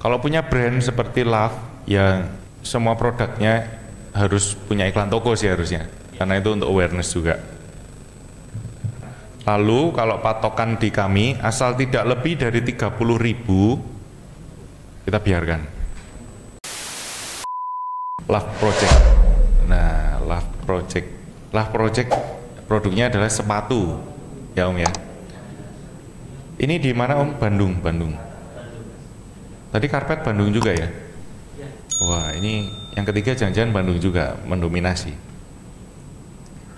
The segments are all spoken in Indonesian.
Kalau punya brand seperti Love, ya semua produknya harus punya iklan toko sih harusnya, karena itu untuk awareness juga. Lalu kalau patokan di kami, asal tidak lebih dari 30.000, kita biarkan. Love Project. Nah, Love Project produknya adalah sepatu, ya Om ya. Ini di mana Om? Bandung. Tadi karpet Bandung juga ya? Wah, ini yang ketiga jangan-jangan Bandung juga mendominasi.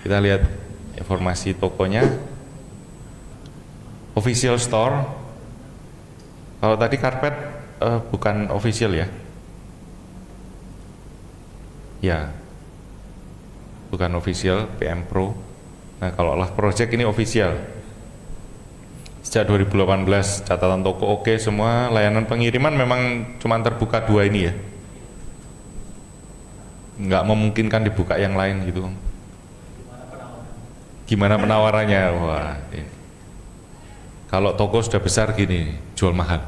Kita lihat informasi tokonya. Official store. Kalau tadi karpet bukan official ya? Ya, bukan official, PM Pro. Nah, kalau Love Project ini official. Sejak 2018 catatan toko oke semua, layanan pengiriman memang cuma terbuka 2 ini ya, nggak memungkinkan dibuka yang lain gitu. Gimana penawarannya? Wah, ini. Kalau toko sudah besar gini, jual mahal.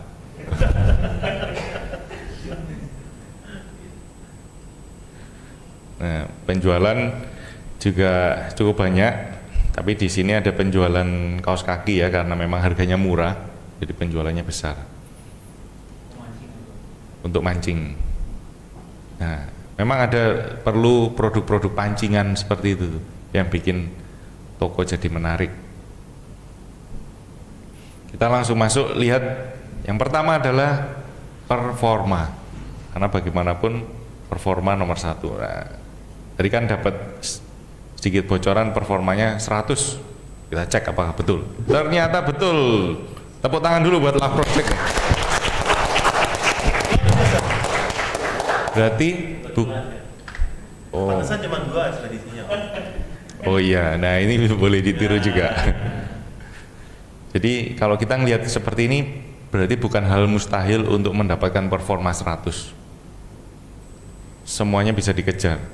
Nah, penjualan juga cukup banyak. Tapi di sini ada penjualan kaos kaki ya, karena memang harganya murah, jadi penjualannya besar. Untuk mancing. Nah, memang ada perlu produk-produk pancingan seperti itu yang bikin toko jadi menarik. Kita langsung masuk, lihat yang pertama adalah performa, karena bagaimanapun performa nomor 1. Nah, tadi kan dapat sedikit bocoran performanya 100, kita cek apakah betul. Ternyata betul. Tepuk tangan dulu buat Love Project. Berarti oh. Pantesan cuma 2 ekspedisinya. Oh iya, nah ini boleh ditiru juga. Jadi kalau kita ngelihat seperti ini, berarti bukan hal mustahil untuk mendapatkan performa 100. Semuanya bisa dikejar.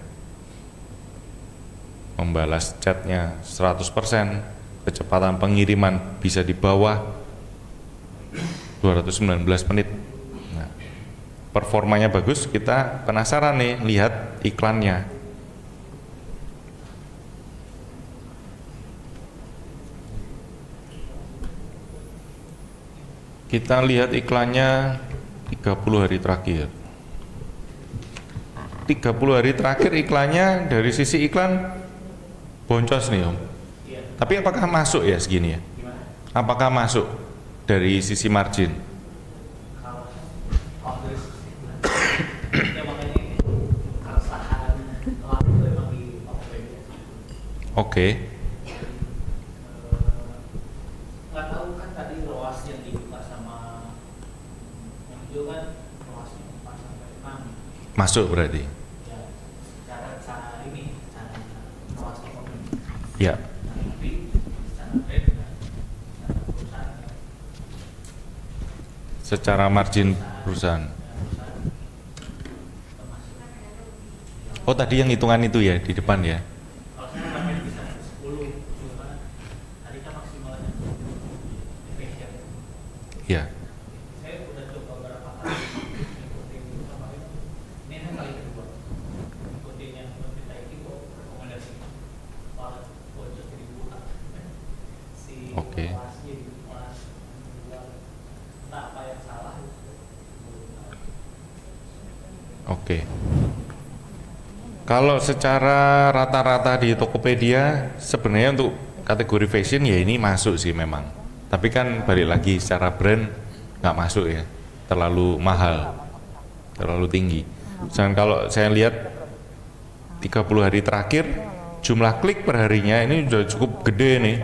Membalas chatnya 100%, kecepatan pengiriman bisa di bawah 219 menit. Nah, performanya bagus, kita penasaran nih lihat iklannya. Kita lihat iklannya 30 hari terakhir. 30 hari terakhir iklannya dari sisi iklan boncos nih Om. Iya. Tapi apakah masuk ya segini ya? Gimana? Apakah masuk dari sisi margin? Oke. Nggak tahu kan tadi ROAS yang dibuka sama yang itu kan ROASnya 4 sampai 6. Masuk berarti. Ya. Secara margin perusahaan. Oh tadi yang hitungan itu ya di depan ya. Ya. Oke. Oke. Kalau secara rata-rata di Tokopedia sebenarnya untuk kategori fashion ya ini masuk sih memang. Tapi kan balik lagi secara brand nggak masuk ya, terlalu mahal, terlalu tinggi. Sedangkan kalau saya lihat 30 hari terakhir jumlah klik per harinya ini sudah cukup gede nih.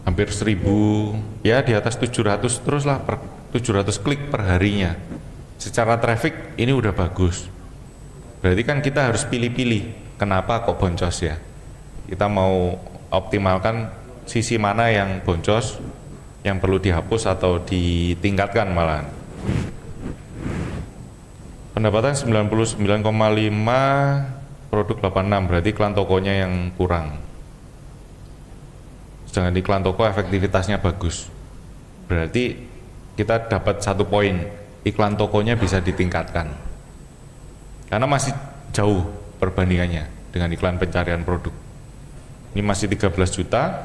Hampir 1000, ya di atas 700 terus lah, 700 klik per harinya. Secara traffic ini udah bagus. Berarti kan kita harus pilih-pilih, kenapa kok boncos ya. Kita mau optimalkan sisi mana yang boncos, yang perlu dihapus atau ditingkatkan malahan. Pendapatan 99,5, produk 86, berarti iklan tokonya yang kurang. Sedangkan iklan toko efektivitasnya bagus. Berarti kita dapat 1 poin, iklan tokonya bisa ditingkatkan. Karena masih jauh perbandingannya dengan iklan pencarian produk. Ini masih 13 juta,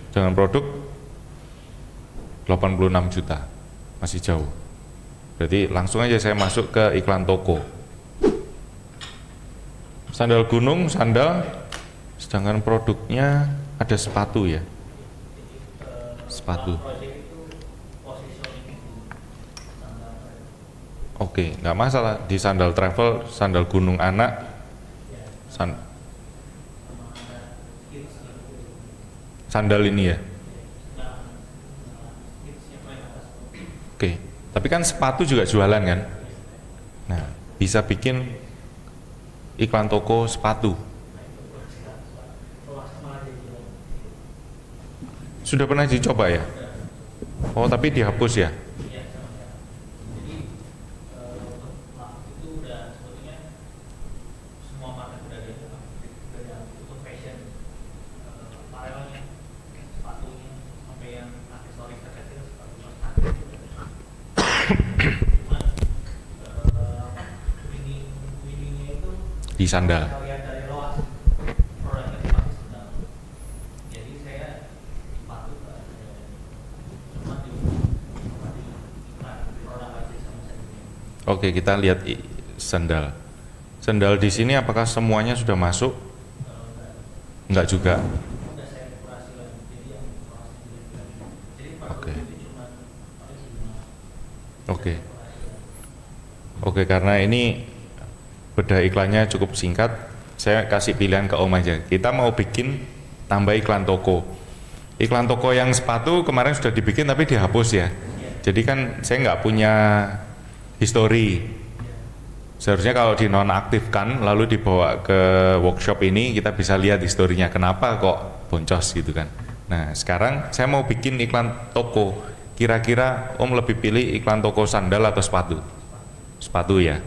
dengan produk 86 juta, masih jauh. Berarti langsung aja saya masuk ke iklan toko. Sandal gunung, sandal, sedangkan produknya ada sepatu ya. Sepatu. Oke, nggak masalah di sandal travel, sandal gunung anak, sandal ini ya. Oke, tapi kan sepatu juga jualan kan? Nah, bisa bikin iklan toko sepatu. Sudah pernah dicoba ya? Oh, tapi dihapus ya? Di sandal. Oke, kita lihat sandal. Sandal di sini apakah semuanya sudah masuk? Enggak juga. Oke. Oke. Oke, karena ini beda iklannya cukup singkat, saya kasih pilihan ke Om aja. Kita mau bikin tambah iklan toko. Iklan toko yang sepatu kemarin sudah dibikin tapi dihapus ya. Jadi kan saya nggak punya history. Seharusnya kalau dinonaktifkan lalu dibawa ke workshop ini kita bisa lihat historinya kenapa kok boncos gitu kan. Nah sekarang saya mau bikin iklan toko. Kira-kira Om lebih pilih iklan toko sandal atau sepatu? Sepatu ya.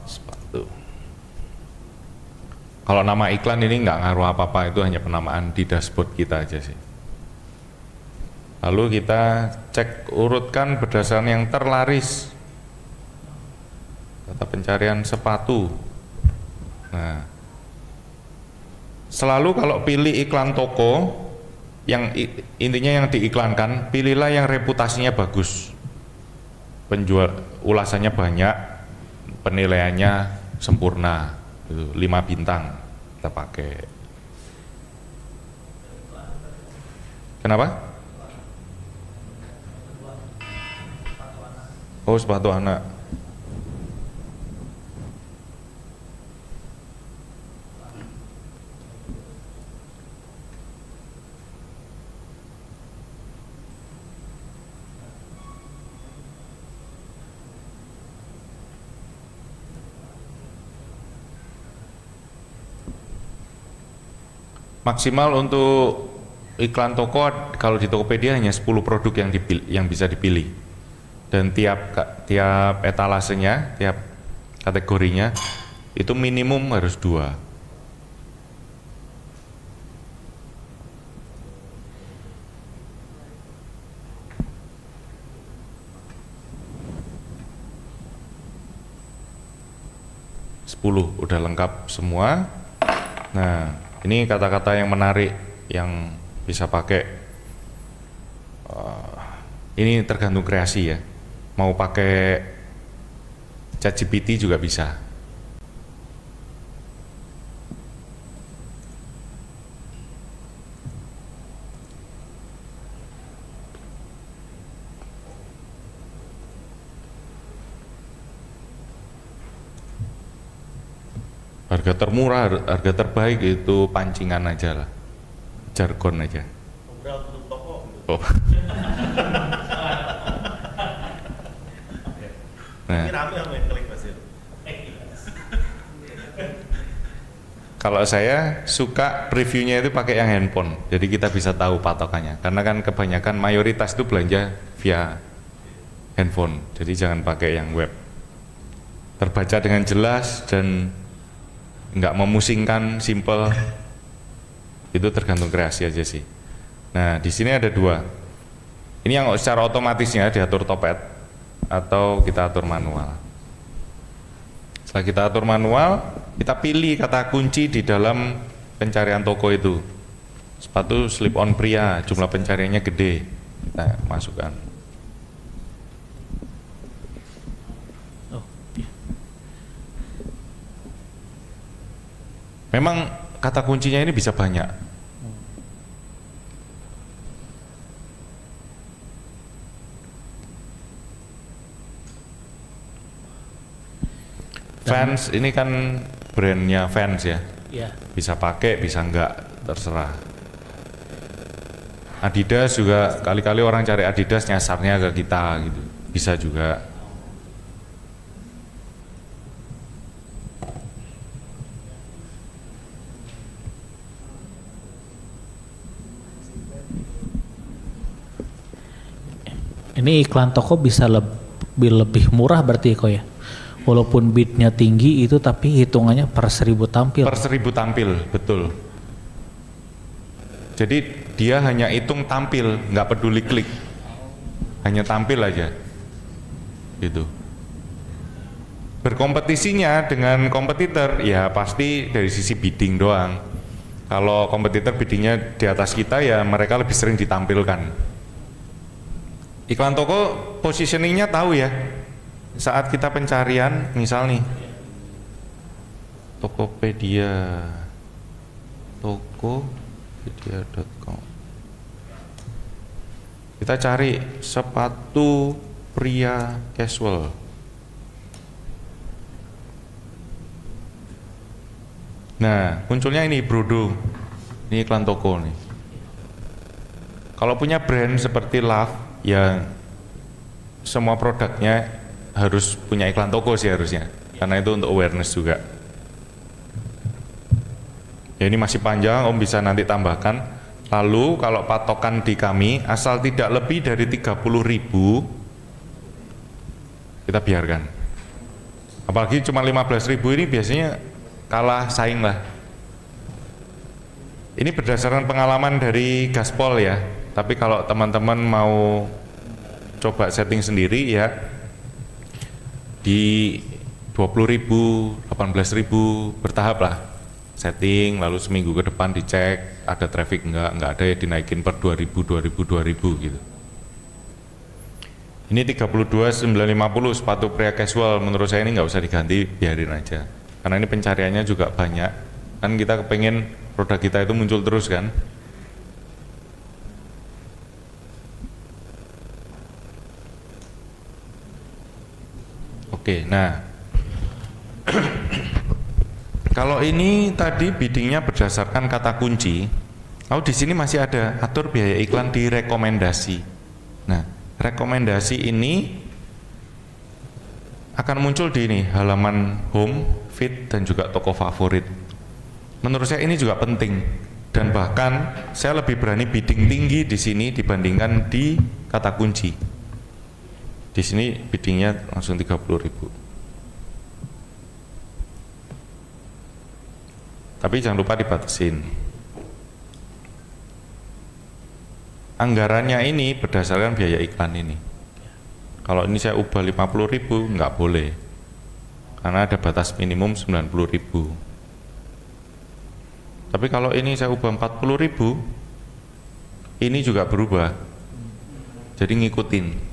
Sepatu. Kalau nama iklan ini nggak ngaruh apa-apa, itu hanya penamaan di dashboard kita aja sih. Lalu kita cek urutkan berdasarkan yang terlaris. Data pencarian sepatu. Nah, selalu kalau pilih iklan toko, yang intinya yang diiklankan, pilihlah yang reputasinya bagus. Penjual ulasannya banyak, penilaiannya sempurna. 5 bintang kita pakai. Kenapa? Oh, sepatu anak. Maksimal untuk iklan toko kalau di Tokopedia hanya 10 produk yang bisa dipilih. Dan tiap etalasenya, tiap kategorinya itu minimum harus 2. Udah lengkap semua. Nah, ini kata-kata yang menarik yang bisa pakai. Ini tergantung kreasi ya. Mau pakai ChatGPT juga bisa. Harga termurah, harga terbaik itu pancingan aja lah, jargon aja. Oh. Nah, kalau saya suka previewnya itu pakai yang handphone, jadi kita bisa tahu patokannya. Karena kan kebanyakan mayoritas itu belanja via handphone, jadi jangan pakai yang web. Terbaca dengan jelas dan nggak memusingkan, simple. Itu tergantung kreasi aja sih. Nah, di sini ada dua. Ini yang secara otomatisnya diatur Topet atau kita atur manual. Setelah kita atur manual, kita pilih kata kunci di dalam pencarian toko itu. Sepatu slip on pria, jumlah pencariannya gede. Kita masukkan. Memang kata kuncinya ini bisa banyak. Vans ini kan brandnya Vans ya. Ya. Bisa pakai, bisa enggak, terserah. Adidas juga kali-kali orang cari Adidas nyasarnya ke kita gitu. Bisa juga. Ini iklan toko bisa lebih murah berarti kok ya? Walaupun bidnya tinggi itu tapi hitungannya per 1000 tampil. Per 1000 tampil, betul. Jadi dia hanya hitung tampil, nggak peduli klik. Hanya tampil aja. Gitu. Berkompetisinya dengan kompetitor ya pasti dari sisi bidding doang. Kalau kompetitor biddingnya di atas kita ya mereka lebih sering ditampilkan. Iklan toko positioningnya tahu ya. Saat kita pencarian, misal nih Tokopedia, tokopedia.com, kita cari sepatu pria casual. Nah, munculnya ini Brodo. Ini iklan toko nih. Kalau punya brand seperti Love, ya semua produknya harus punya iklan toko sih harusnya, karena itu untuk awareness juga. Ya ini masih panjang, Om bisa nanti tambahkan. Lalu kalau patokan di kami asal tidak lebih dari 30.000 kita biarkan. Apalagi cuma 15.000 ini biasanya kalah saing lah. Ini berdasarkan pengalaman dari Gaspol ya. Tapi kalau teman-teman mau coba setting sendiri ya di 20.000, 18.000 bertahap lah setting, lalu seminggu ke depan dicek ada traffic enggak ada ya dinaikin per 2.000 gitu. Ini 32.950 sepatu pria casual, menurut saya ini nggak usah diganti, biarin aja karena ini pencariannya juga banyak kan, kita kepengen produk kita itu muncul terus kan. Oke, nah kalau ini tadi biddingnya berdasarkan kata kunci, lalu di sini masih ada atur biaya iklan di rekomendasi. Nah, rekomendasi ini akan muncul di ini halaman home, feed dan juga toko favorit. Menurut saya ini juga penting dan bahkan saya lebih berani bidding tinggi di sini dibandingkan di kata kunci. Di sini biddingnya langsung 30.000. Tapi jangan lupa dibatasin. Anggarannya ini berdasarkan biaya iklan ini. Kalau ini saya ubah 50.000 nggak boleh. Karena ada batas minimum 90.000. Tapi kalau ini saya ubah 40.000, ini juga berubah. Jadi ngikutin.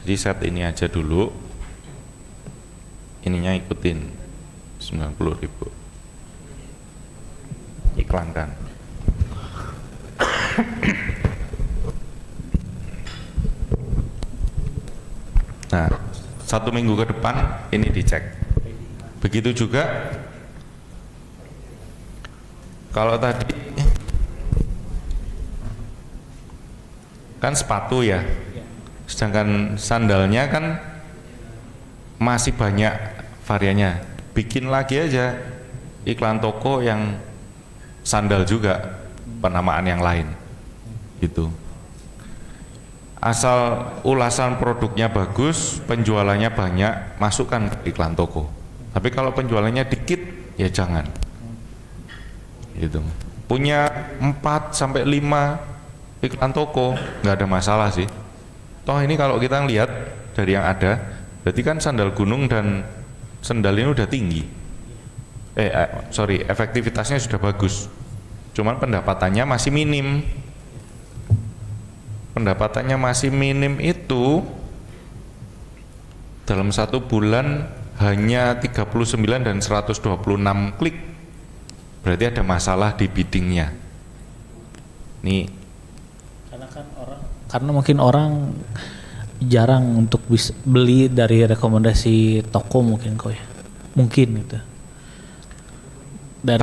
Jadi set ini aja dulu, ininya ikutin 90.000, iklankan. Nah, 1 minggu ke depan ini dicek. Begitu juga kalau tadi kan sepatu ya, sedangkan sandalnya kan masih banyak variannya. Bikin lagi aja iklan toko yang sandal juga, penamaan yang lain gitu. Asal ulasan produknya bagus, penjualannya banyak, masukkan ke iklan toko. Tapi kalau penjualannya dikit ya jangan gitu. punya 4 sampai 5 iklan toko nggak ada masalah sih. Toh ini kalau kita lihat dari yang ada, berarti kan sandal gunung dan sandal ini udah tinggi. Efektivitasnya sudah bagus. Cuman pendapatannya masih minim. Pendapatannya masih minim itu dalam 1 bulan hanya 39 dan 126 klik. Berarti ada masalah di biddingnya. Nih. Karena mungkin orang jarang untuk bisa beli dari rekomendasi toko mungkin kok ya. Mungkin gitu. Dari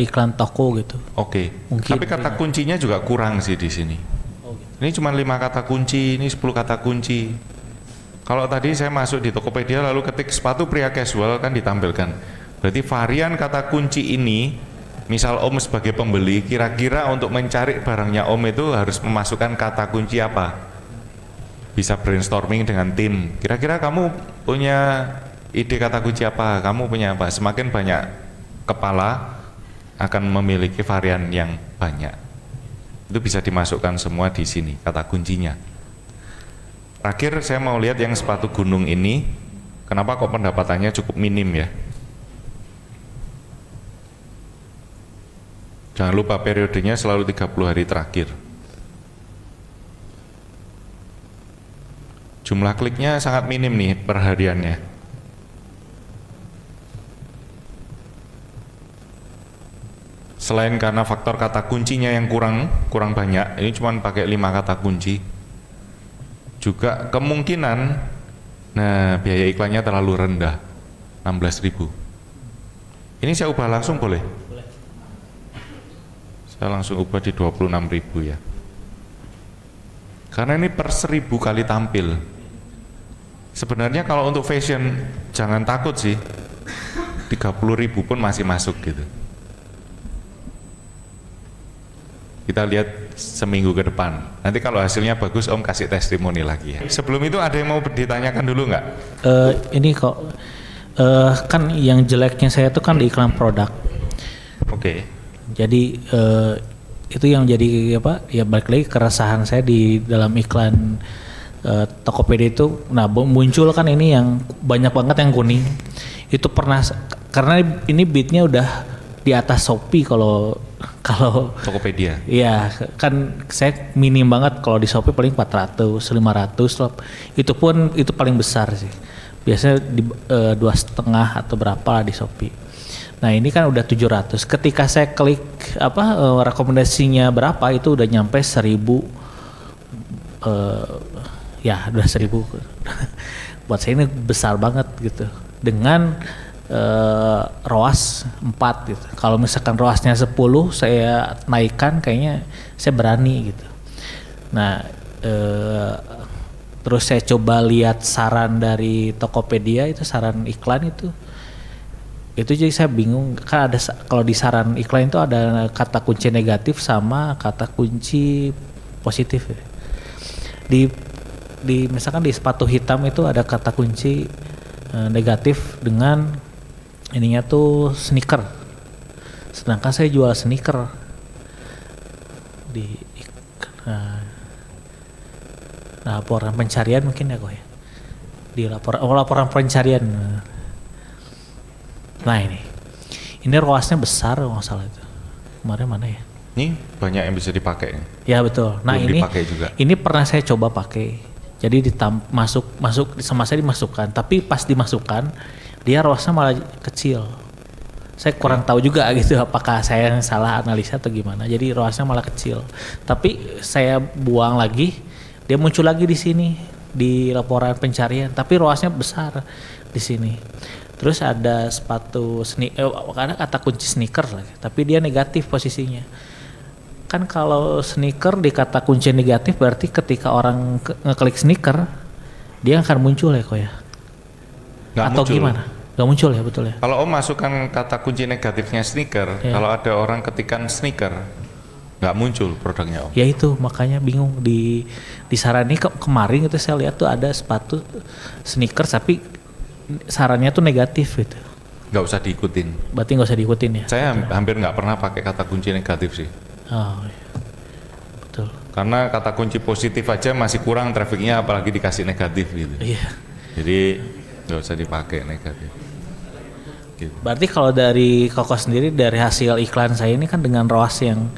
iklan toko gitu. Oke. Tapi kata kuncinya juga kurang sih di sini. Gitu. Ini cuma 5 kata kunci, ini 10 kata kunci. Kalau tadi saya masuk di Tokopedia lalu ketik sepatu pria casual kan ditampilkan. Berarti varian kata kunci ini, misal Om sebagai pembeli, kira-kira untuk mencari barangnya Om itu harus memasukkan kata kunci apa? Bisa brainstorming dengan tim. Kira-kira kamu punya ide kata kunci apa? Kamu punya apa? Semakin banyak kepala akan memiliki varian yang banyak. Itu bisa dimasukkan semua di sini kata kuncinya. Terakhir saya mau lihat yang sepatu gunung ini, kenapa kok pendapatannya cukup minim ya? Jangan lupa periodenya selalu 30 hari terakhir. Jumlah kliknya sangat minim nih per hariannya. Selain karena faktor kata kuncinya yang kurang banyak, ini cuma pakai 5 kata kunci. Juga kemungkinan, nah biaya iklannya terlalu rendah, 16.000. Ini saya ubah langsung boleh? Saya langsung ubah di 26.000 ya. Karena ini per 1.000 kali tampil. Sebenarnya kalau untuk fashion jangan takut sih, 30.000 pun masih masuk gitu. Kita lihat seminggu ke depan. Nanti kalau hasilnya bagus, Om kasih testimoni lagi ya. Sebelum itu ada yang mau ditanyakan dulu nggak? Ini kok kan yang jeleknya saya tuh kan di iklan produk. Oke. Jadi itu yang jadi apa? Ya balik lagi keresahan saya di dalam iklan Tokopedia itu. Nah muncul kan ini yang banyak banget yang kuning. Itu pernah karena ini bidnya udah di atas Shopee kalau Tokopedia. Iya, kan saya minim banget kalau di Shopee paling 400, 500 loh. Itu pun itu paling besar sih. Biasanya di 2,5 atau berapa lah di Shopee. Nah, ini kan udah 700. Ketika saya klik rekomendasinya berapa itu udah nyampe 1.000 ya udah 1.000. Buat saya ini besar banget gitu. Dengan ROAS 4 gitu. Kalau misalkan ROASnya 10 saya naikkan kayaknya saya berani gitu. Nah terus saya coba lihat saran dari Tokopedia itu saran iklan itu jadi saya bingung kan ada kalau di saran iklan itu ada kata kunci negatif sama kata kunci positif ya. Di misalkan di sepatu hitam itu ada kata kunci negatif dengan ininya tuh sneaker, sedangkan saya jual sneaker di laporan pencarian mungkin ya kok ya di laporan pencarian. Nah ini ROAS-nya besar nggak salah itu kemarin mana ya? Ini banyak yang bisa dipakai. Ya betul. Nah belum dipakai juga. Ini pernah saya coba pakai. Jadi masuk sama saya dimasukkan, tapi pas dimasukkan dia ROAS-nya malah kecil. Saya kurang tahu juga gitu apakah saya yang salah analisa atau gimana. Jadi ROAS-nya malah kecil. Tapi saya buang lagi, dia muncul lagi di sini di laporan pencarian, tapi ROAS-nya besar di sini. Terus ada sepatu ada kata kunci sneaker lagi, tapi dia negatif posisinya. Kan kalau sneaker di kata kunci negatif berarti ketika orang ngeklik sneaker dia akan muncul ya kok ya? Nggak atau muncul. Gimana? Nggak muncul ya betul ya? Kalau Om masukkan kata kunci negatifnya sneaker, ya. Kalau ada orang ketikan sneaker nggak muncul produknya Om. Ya itu makanya bingung di saran ini kemarin itu saya lihat tuh ada sepatu sneaker tapi sarannya tuh negatif gitu. nggak usah diikutin. Berarti nggak usah diikutin ya? Saya hampir nggak pernah pakai kata kunci negatif sih. Oh, iya. Betul. Karena kata kunci positif aja masih kurang trafficnya, apalagi dikasih negatif gitu. Iya. Jadi nggak usah dipakai negatif. Gitu. Berarti kalau dari Koko sendiri, dari hasil iklan saya ini kan dengan ROAS yang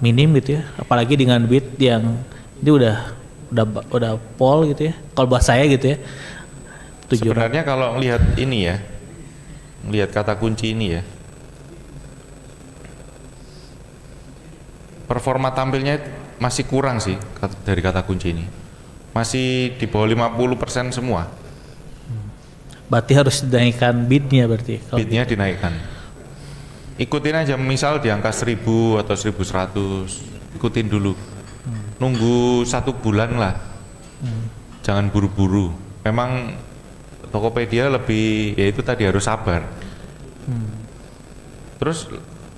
minim gitu ya, apalagi dengan bid yang ini udah pol gitu ya. Kalau buat saya gitu ya. Sebenarnya kalau melihat ini ya, melihat kata kunci ini ya, performa tampilnya masih kurang sih dari kata kunci ini. Masih di bawah 50% semua. Berarti harus dinaikkan bidnya berarti. Bidnya dinaikkan. Ikutin aja, misal di angka 1000 atau 1100, ikutin dulu. Nunggu 1 bulan lah. Jangan buru-buru. Memang Tokopedia lebih, ya itu tadi harus sabar. Terus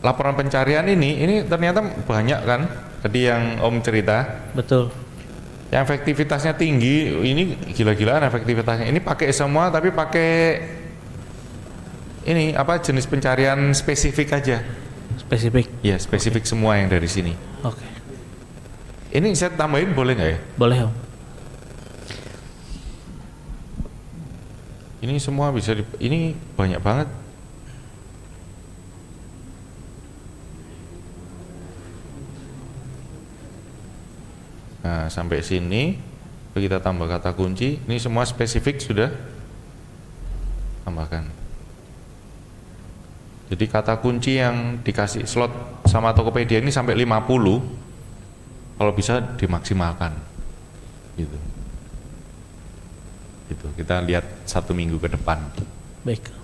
laporan pencarian ini ternyata banyak kan, tadi yang Om cerita. Betul. Yang efektivitasnya tinggi, ini gila-gilaan efektivitasnya. Ini pakai semua tapi pakai ini apa, jenis pencarian spesifik aja. Spesifik. Ya, spesifik semua yang dari sini. Oke. Ini saya tambahin boleh nggak ya? Boleh Om. Ini semua bisa ini banyak banget. Nah, sampai sini kita tambah kata kunci. Ini semua spesifik sudah tambahkan. Jadi kata kunci yang dikasih slot sama Tokopedia ini sampai 50. Kalau bisa dimaksimalkan. Gitu. Gitu. Kita lihat 1 minggu ke depan. Baik.